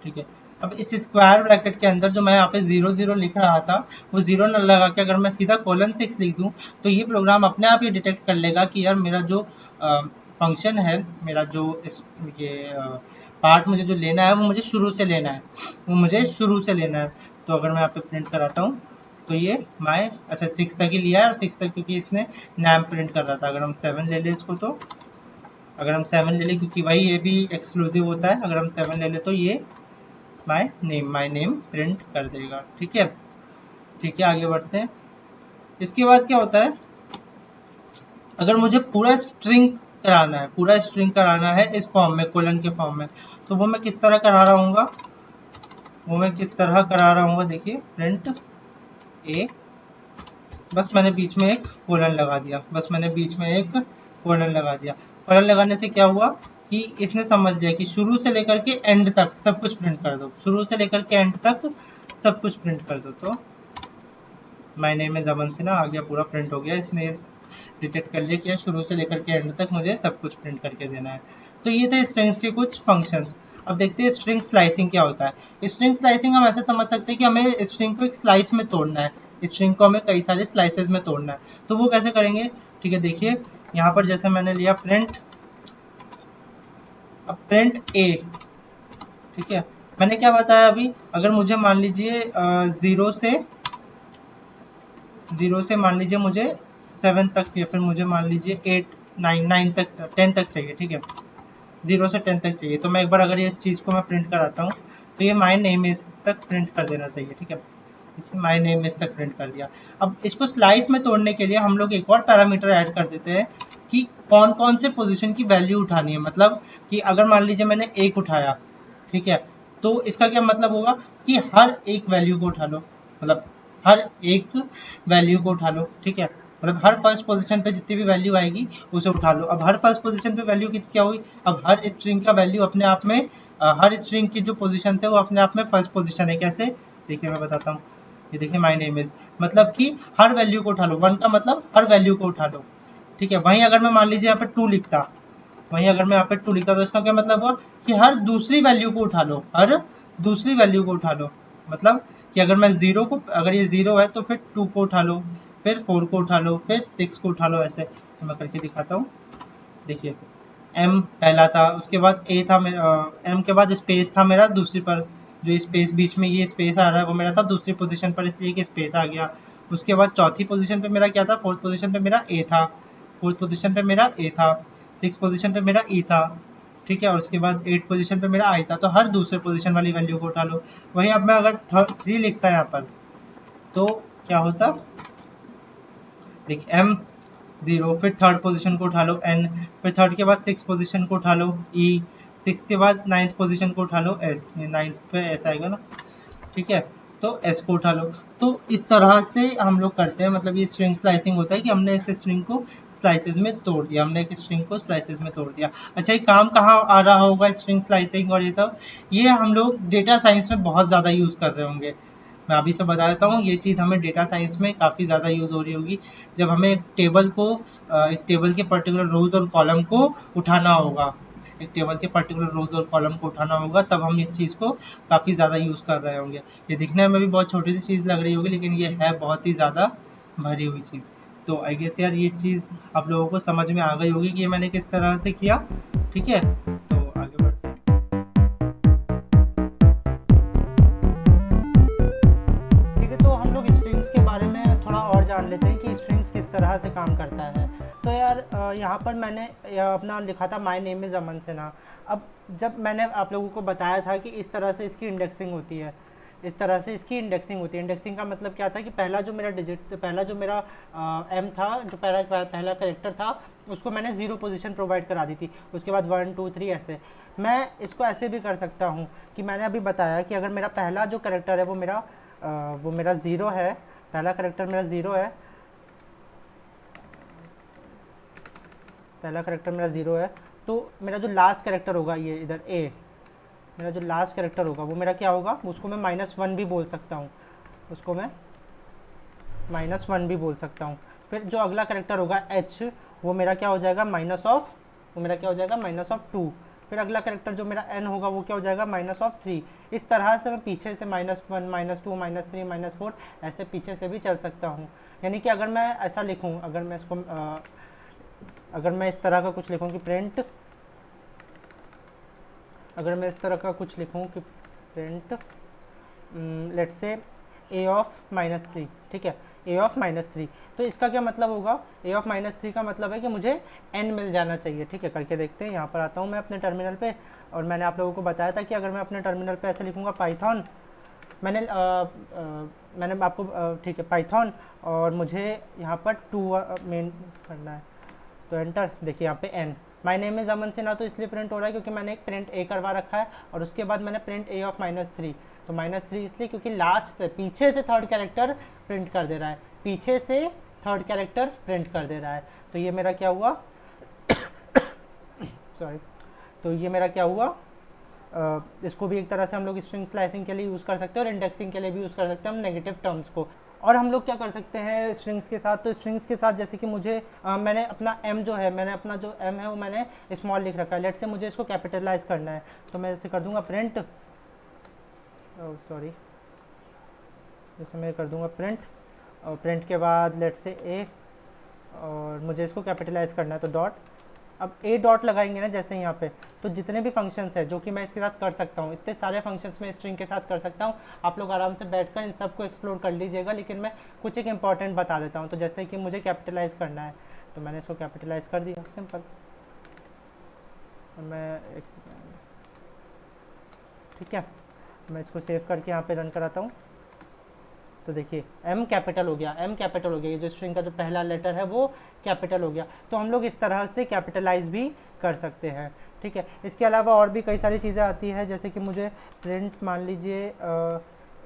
ठीक है, अब इस स्क्वायर ब्रैकेट के अंदर जो मैं यहाँ पे 0 0 लिख रहा था, वो ज़ीरो न लगा के अगर मैं सीधा कोलन 6 लिख दूँ, तो ये प्रोग्राम अपने आप ही डिटेक्ट कर लेगा कि यार मेरा जो फंक्शन है, मेरा जो ये पार्ट मुझे जो लेना है वो मुझे शुरू से लेना है, वो मुझे शुरू से लेना है। तो अगर मैं यहाँ पे प्रिंट कराता हूँ तो ये माय अच्छा 6 तक ही लिया है, और 6 तक क्योंकि इसने नाम प्रिंट कर रहा था। अगर हम 7 ले लें इसको, तो अगर हम 7 ले लें क्योंकि भाई ये भी एक्सक्लूसिव होता है, अगर हम 7 ले लें तो ये माय नेम प्रिंट कर देगा। ठीक है, ठीक है, आगे बढ़ते हैं। इसके बाद क्या होता है, अगर मुझे पूरा स्ट्रिंग कराना है, पूरा स्ट्रिंग कराना है इस फॉर्म में, कोलन के फॉर्म में, तो वो मैं किस तरह करा रहा हूँ, वो मैं किस तरह करा रहा हूँ, देखिए प्रिंट ए, बस मैंने बीच में एक कोलन लगा दिया, बस मैंने बीच में एक कोलन लगा दिया। कोलन लगाने से क्या हुआ कि इसने समझ लिया कि शुरू से लेकर के एंड तक सब कुछ प्रिंट कर दो, शुरू से लेकर के एंड तक सब कुछ प्रिंट कर दो। तो माय नेम इज अमन सिन्हा आ गया, पूरा प्रिंट हो गया। इसने इस डिटेक्ट कर लिया कि शुरू से लेकर के एंड तक मुझे सब कुछ प्रिंट करके देना है। तो ये थे स्ट्रिंग्स के कुछ फंक्शंस। अब देखते हैं स्ट्रिंग स्लाइसिंग क्या होता है। स्ट्रिंग स्लाइसिंग हम ऐसे समझ सकते हैं कि हमें स्ट्रिंग को एक स्लाइस में तोड़ना है, स्ट्रिंग को हमें कई सारे स्लाइसेस में तोड़ना है। तो वो कैसे करेंगे, ठीक है, देखिए यहाँ पर जैसे मैंने लिया प्रिंट, अब प्रिंट ए, ठीक है, मैंने क्या बताया अभी, अगर मुझे मान लीजिए जीरो से मान लीजिए मुझे 7 तक, या फिर मुझे मान लीजिए 8 9 तक 10 तक चाहिए। ठीक है, 0 से 10 तक चाहिए, तो मैं एक बार अगर ये इस चीज़ को मैं प्रिंट कराता हूँ तो ये माय नेम इज तक प्रिंट कर देना चाहिए। ठीक है, इसमें माय नेम इज तक प्रिंट कर दिया। अब इसको स्लाइस में तोड़ने के लिए हम लोग एक और पैरामीटर ऐड कर देते हैं कि कौन कौन से पोजीशन की वैल्यू उठानी है। मतलब कि अगर मान लीजिए मैंने 1 उठाया, ठीक है, तो इसका क्या मतलब होगा कि हर एक वैल्यू को उठा लो, मतलब हर एक वैल्यू को उठा लो। ठीक है, मतलब हर फर्स्ट पोजीशन पे जितनी भी वैल्यू आएगी उसे उठा लो। अब हर फर्स्ट पोजीशन पे वैल्यू क्या हुई, अब हर स्ट्रिंग का वैल्यू अपने आप में हर स्ट्रिंग की जो पोजीशन है वो अपने आप में फर्स्ट पोजीशन है। कैसे, देखिए मैं बताता हूँ। ये देखिए माय नेम इज, मतलब कि हर वैल्यू को उठा लो, 1 का मतलब हर वैल्यू को उठा लो। ठीक है, वहीं अगर मैं मान लीजिए यहाँ पे 2 लिखता, वहीं अगर मैं यहाँ पे 2 लिखता तो इसका क्या मतलब हुआ कि हर दूसरी वैल्यू को उठा लो, हर दूसरी वैल्यू को उठा लो। मतलब कि अगर मैं जीरो को, अगर ये 0 है तो फिर 2 को उठा लो, फिर 4 को उठा लो, फिर 6 को उठा लो। ऐसे तो मैं करके दिखाता हूँ। देखिए एम पहला था, उसके बाद ए था मेरा, एम के बाद स्पेस था मेरा दूसरी पर, जो स्पेस बीच में ये स्पेस आ रहा है वो मेरा था दूसरी पोजीशन पर, इसलिए कि स्पेस आ गया। उसके बाद चौथी पोजीशन पे मेरा क्या था, फोर्थ पोजीशन पे मेरा ए था, फोर्थ पोजीशन पे मेरा ए था, सिक्स पोजीशन पे मेरा ई था। ठीक है, और उसके बाद 8 पोजीशन पे मेरा आई था। तो हर दूसरे पोजीशन वाली वैल्यू को उठा लो। वहीं अब मैं अगर 3 लिखता है यहाँ पर तो क्या होता, देखिए एम 0, फिर थर्ड पोजीशन को उठा लो एन, फिर थर्ड के बाद 6 पोजीशन को उठा लो ई, 6 के बाद 9th पोजीशन को उठा लो एस, ये 9th पे एस आएगा ना। ठीक है, तो एस को उठा लो। तो इस तरह से हम लोग करते हैं, मतलब ये स्ट्रिंग स्लाइसिंग होता है कि हमने इस स्ट्रिंग को स्लाइसेस में तोड़ दिया, हमने एक स्ट्रिंग को स्लाइसेस में तोड़ दिया। अच्छा, ये काम कहाँ आ रहा होगा स्ट्रिंग स्लाइसिंग और ये सब, ये हम लोग डेटा साइंस में बहुत ज़्यादा यूज़ कर रहे होंगे। मैं अभी से बता देता हूँ, ये चीज़ हमें डेटा साइंस में काफ़ी ज़्यादा यूज़ हो रही होगी। जब हमें एक टेबल को एक टेबल के पर्टिकुलर रोज और कॉलम को उठाना होगा, एक टेबल के पर्टिकुलर रोज और कॉलम को उठाना होगा, तब हम इस चीज़ को काफ़ी ज़्यादा यूज़ कर रहे होंगे। ये दिखने में भी बहुत छोटी सी चीज़ लग रही होगी, लेकिन ये है बहुत ही ज़्यादा भरी हुई चीज़। तो आई गेस यार ये चीज़ आप लोगों को समझ में आ गई होगी कि ये मैंने किस तरह से किया। ठीक है, तो आगे बढ़ते हैं। ठीक है, तो हम लोग स्ट्रिंग्स के बारे में थोड़ा और जान लेते हैं कि स्ट्रिंग्स किस तरह से काम करता है। तो यार यहाँ पर मैंने अपना लिखा था माय नेम इज़ अमन सिन्हा। अब जब मैंने आप लोगों को बताया था कि इस तरह से इसकी इंडेक्सिंग होती है, इस तरह से इसकी इंडेक्सिंग होती है। इंडेक्सिंग का मतलब क्या था कि पहला जो मेरा डिजिट, पहला जो मेरा एम था, जो पहला करेक्टर था, उसको मैंने 0 पोजीशन प्रोवाइड करा दी थी। उसके बाद 1 2 3 ऐसे। मैं इसको ऐसे भी कर सकता हूँ कि मैंने अभी बताया कि अगर मेरा पहला जो करेक्टर है वो मेरा 0 है, पहला करेक्टर मेरा 0 है, पहला करेक्टर मेरा 0 है, तो मेरा जो लास्ट करेक्टर होगा ये इधर ए, मेरा जो लास्ट करेक्टर होगा वो मेरा क्या होगा, उसको मैं -1 भी बोल सकता हूँ, उसको मैं -1 भी बोल सकता हूँ। फिर जो अगला करेक्टर होगा एच, वो मेरा क्या हो जाएगा -2। फिर अगला करेक्टर जो मेरा एन होगा वो क्या हो जाएगा -3। इस तरह से मैं पीछे से -1 -2 -3 -4 ऐसे पीछे से भी चल सकता हूँ। यानी कि अगर मैं ऐसा लिखूँ, अगर मैं इस तरह का कुछ लिखूँ कि प्रिंट, अगर मैं इस तरह का कुछ लिखूँ कि print let's say A of -3, ठीक है, ए ऑफ -3, तो इसका क्या मतलब होगा, ए ऑफ -3 का मतलब है कि मुझे एन मिल जाना चाहिए। ठीक है, करके देखते हैं। यहाँ पर आता हूँ मैं अपने टर्मिनल पे, और मैंने आप लोगों को बताया था कि अगर मैं अपने टर्मिनल पे ऐसे लिखूँगा पाइथन, मैंने आपको ठीक है पाइथन, और मुझे यहाँ पर 2 मेन करना है, तो एंटर। देखिए यहाँ पे एन, माय नेम इज़ अमन सिन्हा तो इसलिए प्रिंट हो रहा है क्योंकि मैंने एक प्रिंट ए करवा रखा है, और उसके बाद मैंने प्रिंट ए ऑफ -3, तो -3 इसलिए क्योंकि लास्ट से पीछे से थर्ड कैरेक्टर प्रिंट कर दे रहा है, पीछे से थर्ड कैरेक्टर प्रिंट कर दे रहा है। तो ये मेरा क्या हुआ सॉरी, तो ये मेरा क्या हुआ, इसको भी एक तरह से हम लोग स्ट्रिंग स्लाइसिंग के लिए यूज़ कर सकते हैं और इंडेक्सिंग के लिए भी यूज़ कर सकते हैं हम नेगेटिव टर्म्स को। और हम लोग क्या कर सकते हैं स्ट्रिंग्स के साथ, तो स्ट्रिंग्स के साथ जैसे कि मुझे मैंने अपना m जो है, मैंने अपना जो m है वो मैंने स्मॉल लिख रखा है, लेट से मुझे इसको कैपिटलाइज करना है, तो मैं जैसे कर दूंगा प्रिंट, सॉरी, जैसे मैं कर दूंगा प्रिंट, और प्रिंट के बाद लेट से a, और मुझे इसको कैपिटलाइज करना है तो डॉट। अब ए डॉट लगाएंगे ना जैसे यहाँ पे, तो जितने भी फंक्शंस है जो कि मैं इसके साथ कर सकता हूँ, इतने सारे फंक्शंस मैं स्ट्रिंग के साथ कर सकता हूँ। आप लोग आराम से बैठकर इन सबको एक्सप्लोर कर लीजिएगा, लेकिन मैं कुछ एक इंपॉर्टेंट बता देता हूँ। तो जैसे कि मुझे कैपिटलाइज करना है, तो मैंने इसको कैपिटलाइज कर दिया, सिंपल। मैं ठीक है, मैं इसको सेव करके यहाँ पे रन कराता हूँ। तो देखिए m कैपिटल हो गया, m कैपिटल हो गया, ये जो स्ट्रिंग का जो पहला लेटर है वो कैपिटल हो गया। तो हम लोग इस तरह से कैपिटलाइज भी कर सकते हैं। ठीक है, इसके अलावा और भी कई सारी चीज़ें आती है, जैसे कि मुझे प्रिंट मान लीजिए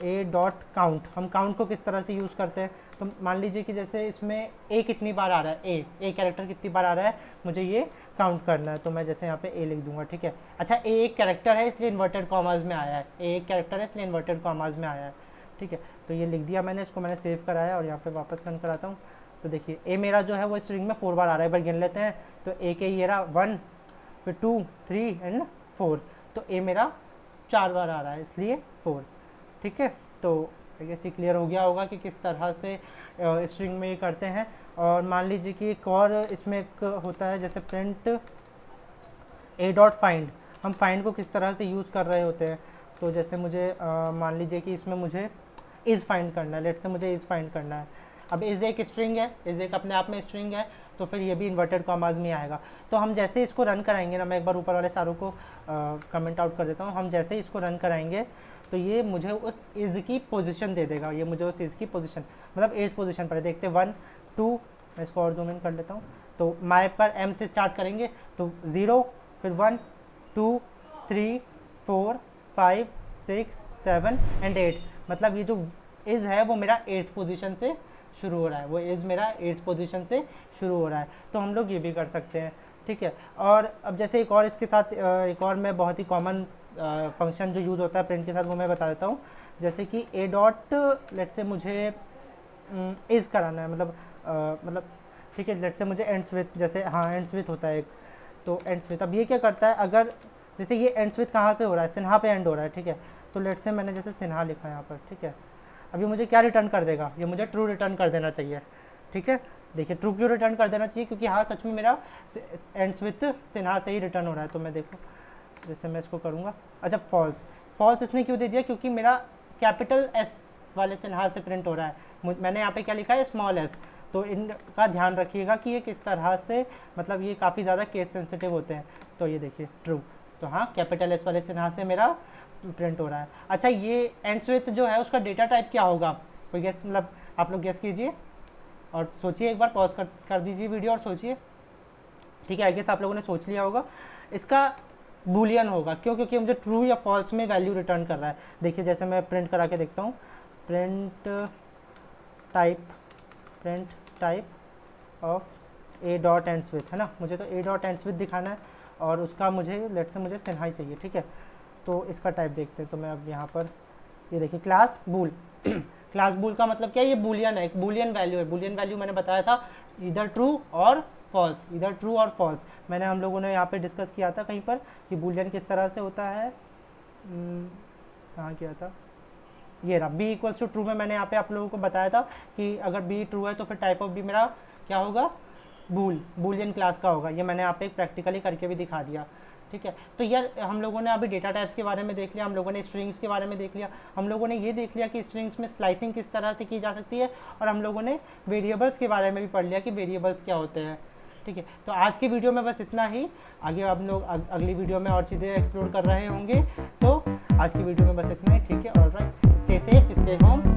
ए डॉट काउंट, हम काउंट को किस तरह से यूज़ करते हैं, तो मान लीजिए कि जैसे इसमें ए कितनी बार आ रहा है, ए कैरेक्टर कितनी बार आ रहा है, मुझे ये काउंट करना है, तो मैं जैसे यहाँ पे ए लिख दूंगा। ठीक है, अच्छा ए एक कैरेक्टर है इसलिए इन्वर्टेड कॉमाज में आया है, ए एक कैरेक्टर है इसलिए इन्वर्टेड कॉमाज में आया है। ठीक है, तो ये लिख दिया मैंने, इसको मैंने सेव कराया और यहाँ पे वापस रन कराता हूँ। तो देखिए ए मेरा जो है वो स्ट्रिंग में 4 बार आ रहा है, एक बार गिन लेते हैं। तो ए के ये रहा 1, फिर 2 3 एंड 4, तो ए मेरा 4 बार आ रहा है इसलिए 4। ठीक है, तो आई गेस ये क्लियर हो गया होगा कि किस तरह से स्ट्रिंग में ये करते हैं। और मान लीजिए कि एक और इसमें एक होता है जैसे प्रिंट ए डॉट फाइंड, हम फाइंड को किस तरह से यूज़ कर रहे होते हैं। तो जैसे मुझे मान लीजिए कि इसमें मुझे इज़ फाइंड करना है, लेट से मुझे इज़ फाइंड करना है। अब इज़ एक स्ट्रिंग है, इज़ एक अपने आप में स्ट्रिंग है, तो फिर ये भी इन्वर्टेड कॉमाज में आएगा। तो हम जैसे इसको रन कराएंगे ना, मैं एक बार ऊपर वाले सारों को कमेंट आउट कर देता हूँ, हम जैसे इसको रन कराएंगे तो ये मुझे उस इज़ की पोजीशन दे देगा, ये मुझे उस इज़ की पोजीशन मतलब 8th पोजीशन पर देखते 1 2, मैं इसको और जूम इन कर लेता हूँ। तो माय पर एम से स्टार्ट करेंगे तो 0, फिर 1 2 3 4 5 6 7 एंड 8, मतलब ये जो इज़ है वो मेरा 8th पोजीशन से शुरू हो रहा है, वो इज़ मेरा 8th पोजीशन से शुरू हो रहा है। तो हम लोग ये भी कर सकते हैं। ठीक है, और अब जैसे एक और इसके साथ एक और मैं बहुत ही कॉमन फंक्शन जो यूज़ होता है प्रिंट के साथ वो मैं बता देता हूँ। जैसे कि ए डॉट लेट से मुझे इज़ कराना है, मतलब ठीक है, लेट से मुझे एंड्स विथ, जैसे हाँ एंड्स विथ होता है एक, तो एंड्स विथ। अब ये क्या करता है, अगर जैसे ये एंड्स विथ कहाँ पे हो रहा है, सिन्हा पे एंड हो रहा है। ठीक है, तो लेट से मैंने जैसे सिन्हा लिखा है यहाँ पर। ठीक है, अभी मुझे क्या रिटर्न कर देगा, ये मुझे ट्रू रिटर्न कर देना चाहिए। ठीक है, देखिए ट्रू क्यों रिटर्न कर देना चाहिए, क्योंकि हाँ सच में मेरा एंड्स विथ सिन्हा से ही रिटर्न हो रहा है। तो मैं देखो जैसे मैं इसको करूँगा, अच्छा फॉल्स, फॉल्स इसने क्यों दे दिया, क्योंकि मेरा कैपिटल एस वाले सिन्हा से प्रिंट हो रहा है। मैंने यहाँ पे क्या लिखा है, स्मॉल एस। तो इनका ध्यान रखिएगा कि ये किस तरह से, मतलब ये काफ़ी ज़्यादा केस सेंसिटिव होते हैं। तो ये देखिए ट्रू, तो हाँ कैपिटल एस वाले सिन्हा से मेरा प्रिंट हो रहा है। अच्छा ये एंड्स विथ जो है उसका डेटा टाइप क्या होगा, कोई गेस, मतलब आप लोग गेस कीजिए और सोचिए, एक बार पॉज कर दीजिए वीडियो और सोचिए। ठीक है, आई गेस आप लोगों ने सोच लिया होगा। इसका बूलियन होगा, क्यों, क्योंकि मुझे ट्रू या फॉल्स में वैल्यू रिटर्न कर रहा है। देखिए जैसे मैं प्रिंट करा के देखता हूँ, print type of A dot ends with, है ना, मुझे तो ए डॉट एंड्स विथ दिखाना है और उसका मुझे लेट से मुझे सिन्हा ही चाहिए। ठीक है, तो इसका टाइप देखते हैं। तो मैं अब यहाँ पर ये देखिए क्लास बूल क्लास बूल का मतलब क्या है, ये बूलियन है, एक बूलियन वैल्यू है। बूलियन वैल्यू मैंने बताया था इधर ट्रू और फॉल्स, इधर ट्रू और फॉल्स। मैंने हम लोगों ने यहाँ पे डिस्कस किया था कहीं पर कि बूलियन किस तरह से होता है, कहाँ किया था, ये रहा बी इक्वल्स टू ट्रू में मैंने यहाँ पे आप लोगों को बताया था कि अगर बी ट्रू है तो फिर टाइप ऑफ बी मेरा क्या होगा, बूलियन क्लास का होगा। ये मैंने यहाँ पे प्रैक्टिकली करके भी दिखा दिया। ठीक है, तो यार हम लोगों ने अभी डेटा टाइप्स के बारे में देख लिया, हम लोगों ने स्ट्रिंग्स के बारे में देख लिया, हम लोगों ने ये देख लिया कि स्ट्रिंग्स में स्लाइसिंग किस तरह से की जा सकती है, और हम लोगों ने वेरिएबल्स के बारे में भी पढ़ लिया कि वेरिएबल्स क्या होते हैं। ठीक है, तो आज की वीडियो में बस इतना ही। आगे हम लोग अगली वीडियो में और चीज़ें एक्सप्लोर कर रहे होंगे। तो आज की वीडियो में बस इतना ही। ठीक है, alright, stay safe, stay home.